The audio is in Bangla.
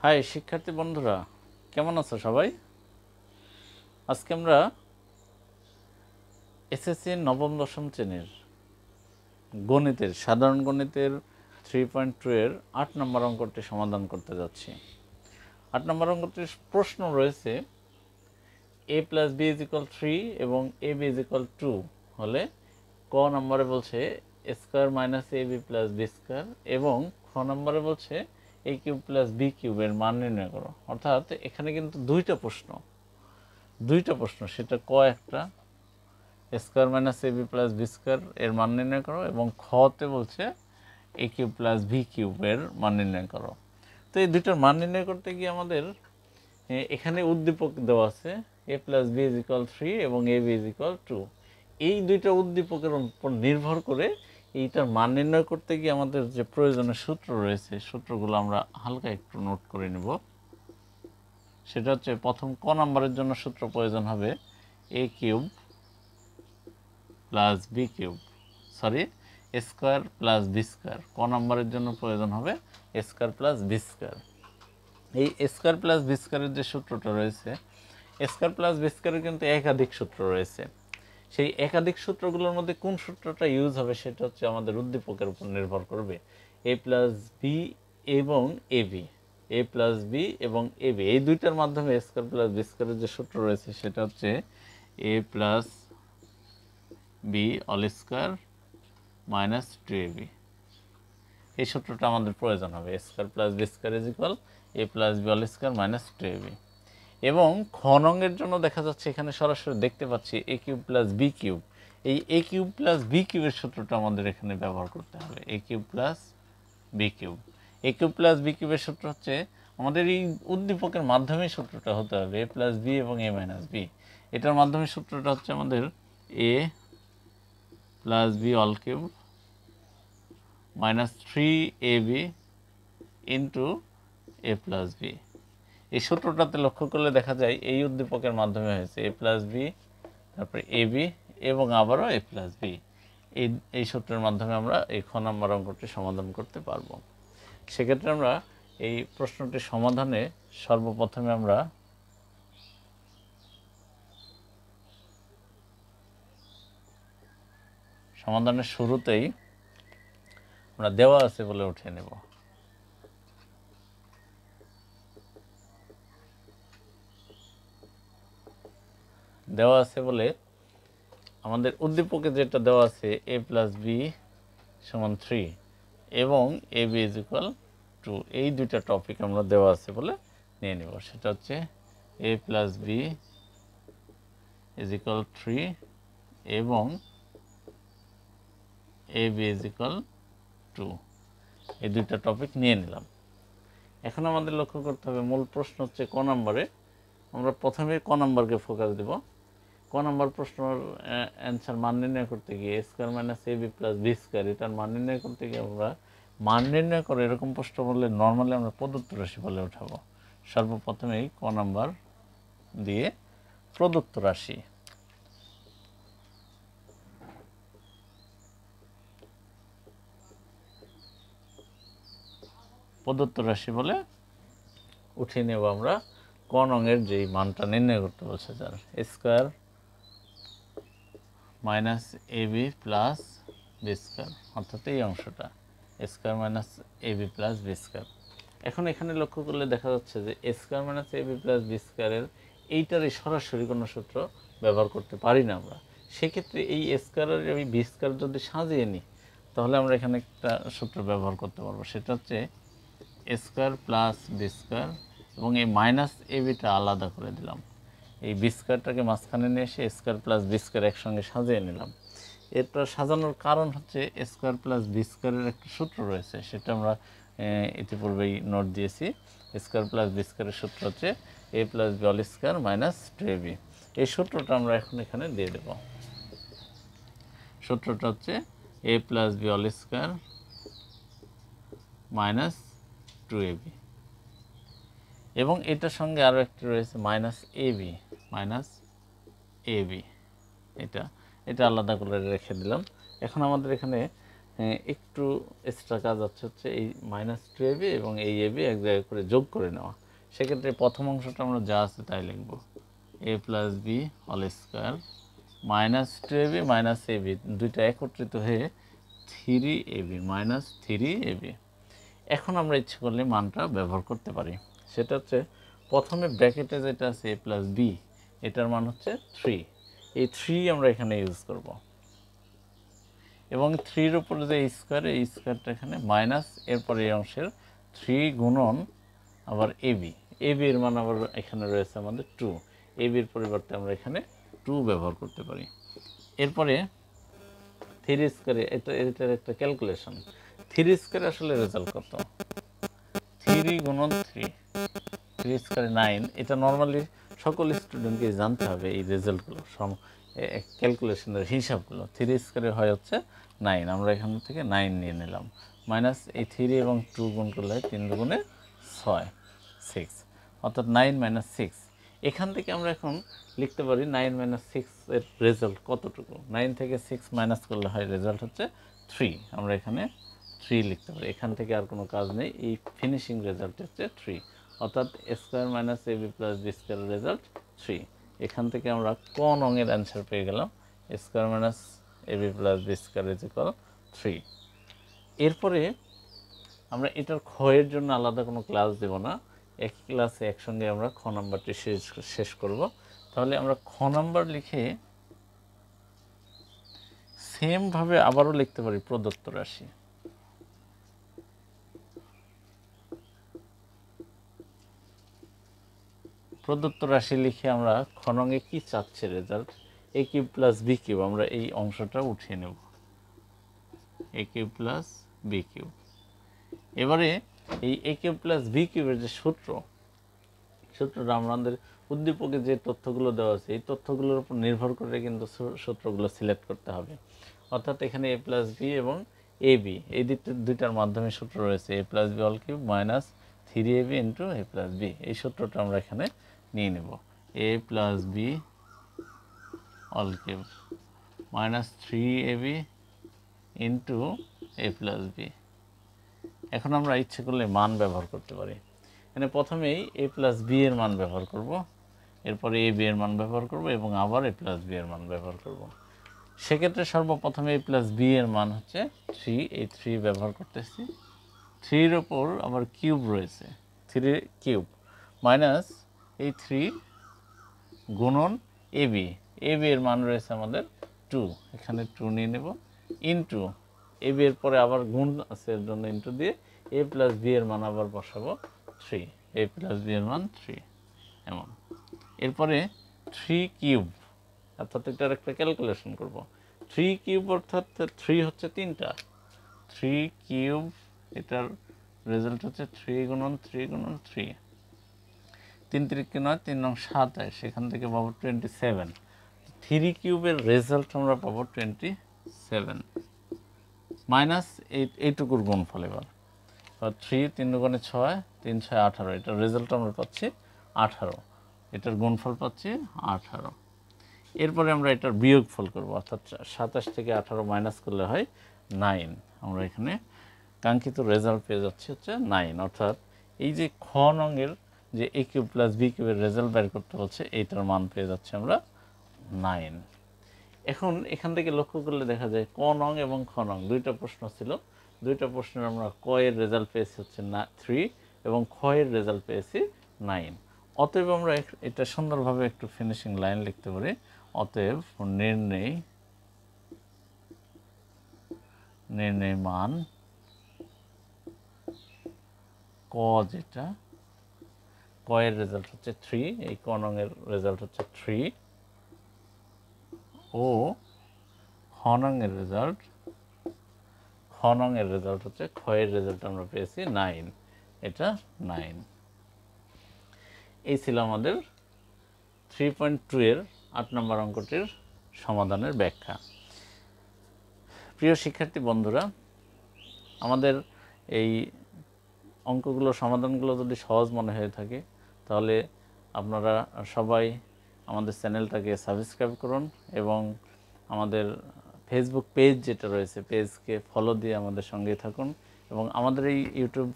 হাই শিক্ষার্থী বন্ধুরা, কেমন আছো সবাই? আজকে আমরা এসএসসি নবম দশম শ্রেণীর গণিতের সাধারণ গণিতের 3.2 এর 8 নম্বর অঙ্কটি সমাধান করতে যাচ্ছি। 8 নম্বর অঙ্কটির প্রশ্ন রয়েছে a plus B is equal 3 এবং এ বি ইজ ইকুয়াল 2 হলে ক নম্বরে বলছে এ square minus A B plus B square এবং খ নম্বরে বলছে এ কিউব প্লাস বি কিউবের মান নির্ণয় করো। অর্থাৎ এখানে কিন্তু দুইটা প্রশ্ন, সেটা ক একটা square minus A B plus B square এর মান নির্ণয় করো এবং খতে বলছে এ কিউব প্লাস ভি কিউবের মান নির্ণয় করো। তো এই দুইটার মান নির্ণয় করতে গিয়ে আমাদের এখানে উদ্দীপক দেওয়া আছে এ প্লাস বি ইজ ইকুয়াল 3 এবং এ বি ইজ ইকুয়াল 2। এই দুইটা উদ্দীপকের উপর নির্ভর করে এইটার মান নির্ণয় করতে গিয়ে আমাদের যে প্রয়োজনীয় সূত্র রয়েছে, সূত্রগুলো আমরা হালকা একটু নোট করে নেব। সেটা হচ্ছে প্রথম ক নম্বরের জন্য সূত্র প্রয়োজন হবে এ কিউব প্লাস বি কিউব এ স্কোয়ার প্লাস বি স্কোয়ার। ক নম্বরের জন্য প্রয়োজন হবে A square plus B square. এই এ স্কোয়ার প্লাস বি স্কোয়ারের যে সূত্রটা রয়েছে, এ স্কোয়ার প্লাস বি স্কোয়ারের কিন্তু একাধিক সূত্র রয়েছে। সেই একাধিক সূত্রগুলোর মধ্যে কোন সূত্রটা ইউজ হবে সেটা হচ্ছে আমাদের উদ্দীপকের উপর নির্ভর করবে। এ প্লাস বি এবং A B, A plus B এবং এ বি, এই দুইটার মাধ্যমে এ স্কোয়ার প্লাস বি স্কোয়ারের যে সূত্র রয়েছে সেটা হচ্ছে A plus B all square minus 2ab। এই সূত্রটা আমাদের প্রয়োজন হবে A square plus B square is equal A plus B all square minus 2ab। এবং খ নংয়ের জন্য দেখা যাচ্ছে এখানে সরাসরি দেখতে পাচ্ছি এ কিউব প্লাস বি কিউব। এই এ কিউব প্লাস বি কিউবের সূত্রটা আমাদের এখানে ব্যবহার করতে হবে। এ কিউব প্লাস বি কিউব, এ কিউব প্লাস বি কিউবের সূত্র হচ্ছে আমাদের এই উদ্দীপকের মাধ্যমে সূত্রটা হতে হবে এ প্লাস বি এবং এ মাইনাস বি। এটার মাধ্যমে সূত্রটা হচ্ছে আমাদের A plus B all cube minus 3ab into A plus B. এই সূত্রটাতে লক্ষ্য করলে দেখা যায় এই উদ্দীপকের মাধ্যমে হয়েছে এ প্লাস বি, তারপরে এ বি এবং আবারও এ প্লাস বি। এই সূত্রের মাধ্যমে আমরা এই খ নম্বর অঙ্কটি সমাধান করতে পারব। সেক্ষেত্রে আমরা এই প্রশ্নটির সমাধানে সর্বপ্রথমে আমরা সমাধানের শুরুতেই আমরা দেওয়া আছে বলে উঠিয়ে নেব। দেওয়া আছে বলে আমাদের উদ্দীপকে যেটা দেওয়া আছে এ প্লাস বি সমান 3 এবং এ বি ইজ ইকুয়াল 2, এই দুইটা টপিক আমরা দেওয়া আছে বলে নিয়ে নেব। সেটা হচ্ছে A plus B is equal 3 এবং এ বি ইজ ইকুয়াল 2, এই দুইটা টপিক নিয়ে নিলাম। এখন আমাদের লক্ষ্য করতে হবে মূল প্রশ্ন হচ্ছে ক নম্বরে, আমরা প্রথমে ক নম্বরকে ফোকাস দেব। ক নম্বর প্রশ্নের অ্যান্সার মান নির্ণয় করতে গিয়ে এ square minus A B plus B square, এটার মান নির্ণয় করতে গিয়ে আমরা মান নির্ণয় করে এরকম প্রশ্ন বললে নর্মালি আমরা প্রদত্ত রাশি বলে উঠাবো। সর্বপ্রথমেই ক নম্বর দিয়ে প্রদত্ত রাশি, বলে উঠিয়ে নেব আমরা ক নংয়ের যেই মানটা নির্ণয় করতে বলছে, যার এ square minus A B plus B square, অর্থাৎ এই অংশটা এ square minus A B plus B square. এখন এখানে লক্ষ্য করলে দেখা যাচ্ছে যে এ square minus A B plus B স্কোয়ারের এইটারই সরাসরি কোনো সূত্র ব্যবহার করতে পারি না আমরা। সেক্ষেত্রে এই এ স্কোয়ারের আমি বি স্কোয়ার যদি সাজিয়ে নিই তাহলে আমরা এখানে একটা সূত্র ব্যবহার করতে পারবো। সেটা হচ্ছে এ স্কোয়ার প্লাস বি স্কোয়ার এবং এই মাইনাস এ বিটা আলাদা করে দিলাম। এই বি স্কোয়ারটাকে মাঝখানে নিয়ে এসে স্কোয়ার প্লাস বি স্কোয়ার একসঙ্গে সাজিয়ে নিলাম। এরপর সাজানোর কারণ হচ্ছে এ স্কোয়ার প্লাস বি স্কোয়ারের একটা সূত্র রয়েছে, সেটা আমরা ইতিপূর্বেই নোট দিয়েছি। স্কোয়ার প্লাস বি স্কোয়ারের সূত্র হচ্ছে A plus B all square minus 2ab। এই সূত্রটা আমরা এখন এখানে দিয়ে দেব। সূত্রটা হচ্ছে A plus B all square minus 2ab এবং এটার সঙ্গে আরও একটি রয়েছে মাইনাস এবি, এটা আলাদা করে রেখে দিলাম। এখন আমাদের এখানে একটু এক্সট্রা কাজ হচ্ছে এই -2ab এবং এই ab এক জায়গায় করে যোগ করে নেওয়া। সেক্ষেত্রে প্রথম অংশটা আমরা যা আছে তাই লিখব, a + b whole square -2ab -ab দুইটা একত্রিত হয়ে 3ab -3ab। এখন আমরা ইচ্ছে করলে মানটা ব্যবহার করতে পারি। সেটা হচ্ছে প্রথমে ব্র্যাকেটে যেটা আছে a + b, এটার মান হচ্ছে 3। এই 3 আমরা এখানে ইউজ করব এবং 3-র উপরে যে স্কয়ার, এই স্কয়ারটা এখানে মাইনাস, এরপরে এই অংশের 3 গুণন আবার ab এর মান আবার এখানে রয়েছে আমাদের 2। ab-র পরিবর্তে আমরা এখানে 2 ব্যবহার করতে পারি। এরপরে 3 স্কয়ারে এটার একটা ক্যালকুলেশন। 3 স্কয়ারে আসলে রেজাল্ট কত? 3 গুণন 3 স্কয়ারে 9। এটা নর্মালি সকল স্টুডেন্টকে জানতে হবে এই রেজাল্টগুলো, ক্যালকুলেশনের হিসাবগুলো। 3 স্কয়ারে হয় হচ্ছে 9, আমরা এখান থেকে 9 নিয়ে নিলাম, মাইনাস এই 3 এবং 2 গুণ করলে হয় 3 দুগুণে 6, 6, অর্থাৎ 9 - 6। এখান থেকে আমরা এখন লিখতে পারি 9 - 6 এর রেজাল্ট কতটুকু। 9 থেকে 6 মাইনাস করলে হয় রেজাল্ট হচ্ছে 3, আমরা এখানে 3 লিখতে পারি। এখান থেকে আর কোনো কাজ নেই, এই ফিনিশিং রেজাল্ট হচ্ছে 3, অর্থাৎ a² - ab + b² এর রেজাল্ট 3। এখান থেকে আমরা ক নংয়ের অ্যান্সার পেয়ে গেলাম, a² - ab + b² = 3। এরপরে আমরা এটার ক্ষয়ের জন্য আলাদা কোনো ক্লাস দেব না, একই ক্লাসে একসঙ্গে আমরা খ নাম্বারটি শেষ করব। তাহলে আমরা খ নাম্বার লিখে সেমভাবে আবারও লিখতে পারি প্রদত্ত রাশি। প্রদত্ত রাশি লিখে আমরা খ নংয়ে কি চাচ্ছে রেজাল্ট, a³ + b³ আমরা এই অংশটা উঠিয়ে নেব, a³ + b³। এবারে এই a³ + b³ এর যে সূত্রটা আমাদের উদ্দীপকে যে তথ্যগুলো দেওয়া আছে এই তথ্যগুলোর উপর নির্ভর করে কিন্তু সূত্রগুলো সিলেক্ট করতে হবে। অর্থাৎ এখানে a + b এবং ab এই দুইটার মাধ্যমে সূত্র রয়েছে, a + b whole cube minus 3ab into a + b। এই সূত্রটা আমরা এখানে নিয়ে নেব, a + b whole cube minus 3ab into a + b। এখন আমরা ইচ্ছে করলে মান ব্যবহার করতে পারি। এখানে প্রথমেই a + b এর মান ব্যবহার করব, এরপরে ab এর মান ব্যবহার করব এবং আবার a + b এর মান ব্যবহার করব। সেক্ষেত্রে সর্বপ্রথমে a + b এর মান হচ্ছে 3, এই 3 ব্যবহার করতেছি। 3-র ওপর আবার কিউব রয়েছে, 3 কিউব মাইনাস এই 3 গুণন ab এর মান রয়েছে আমাদের 2, এখানে 2 নিয়ে নেব, ইন্টু ab এর পরে আবার গুণ আছে এর জন্য ইন্টু দিয়ে a + b এর মান আবার বসাবো 3, a + b এর মান 3 এমন। এরপরে 3 কিউব, অর্থাৎ এটার একটা ক্যালকুলেশন করব। 3 কিউব অর্থাৎ 3 হচ্ছে 3টা, 3 কিউব এটার রেজাল্ট হচ্ছে 3 গুণন 3 গুণন 3, 3 3 9, 3 9 27, সেখান থেকে পাবো 27। 3 কিউবের রেজাল্ট আমরা পাবো 27 মাইনাস এইটুকুর গুণফল। এবার 3 3 দুগুণে 6, 3 6 18, এটার রেজাল্ট আমরা পাচ্ছি 18, এটার গুণফল পাচ্ছি 18। এরপরে আমরা এটার বিয়োগফল করব, অর্থাৎ 27 থেকে 18 মাইনাস করলে হয় 9, আমরা এখানে কাঙ্ক্ষিত রেজাল্ট পেয়ে যাচ্ছি হচ্ছে 9। অর্থাৎ এই যে খ নংয়ের যে a³ + b³ এর রেজাল্ট বের করতে বলছে এইটার মান পেয়ে যাচ্ছি আমরা 9। এখন এখান থেকে লক্ষ্য করলে দেখা যায় ক নং এবং খ নং দুইটা প্রশ্ন ছিল, দুইটা প্রশ্নের আমরা ক এর রেজাল্ট পেয়েছি হচ্ছে 3 এবং খ এর রেজাল্ট পেয়েছি 9। অতএব আমরা এটা সুন্দরভাবে একটু ফিনিশিং লাইন লিখতে পারি, অতএব নির্ণয় মান ক, যেটা ক এর রেজাল্ট হচ্ছে 3, এই ক নং এর রেজাল্ট হচ্ছে 3 ও খ নং এর রেজাল্ট হচ্ছে খ এর রেজাল্ট আমরা পেয়েছি 9, এটা 9। এই ছিল আমাদের 3.2 এর 8 নম্বর অঙ্কটির সমাধানের ব্যাখ্যা। প্রিয় শিক্ষার্থী বন্ধুরা, আমাদের এই অঙ্কগুলো সমাধানগুলো যদি সহজ মনে হয়ে থাকে তাহলে আপনারা সবাই আমাদের চ্যানেলটাকে সাবস্ক্রাইব করুন এবং আমাদের ফেসবুক পেজ যেটা রয়েছে পেজকে ফলো দিয়ে আমাদের সঙ্গে থাকুন এবং আমাদের এই ইউটিউব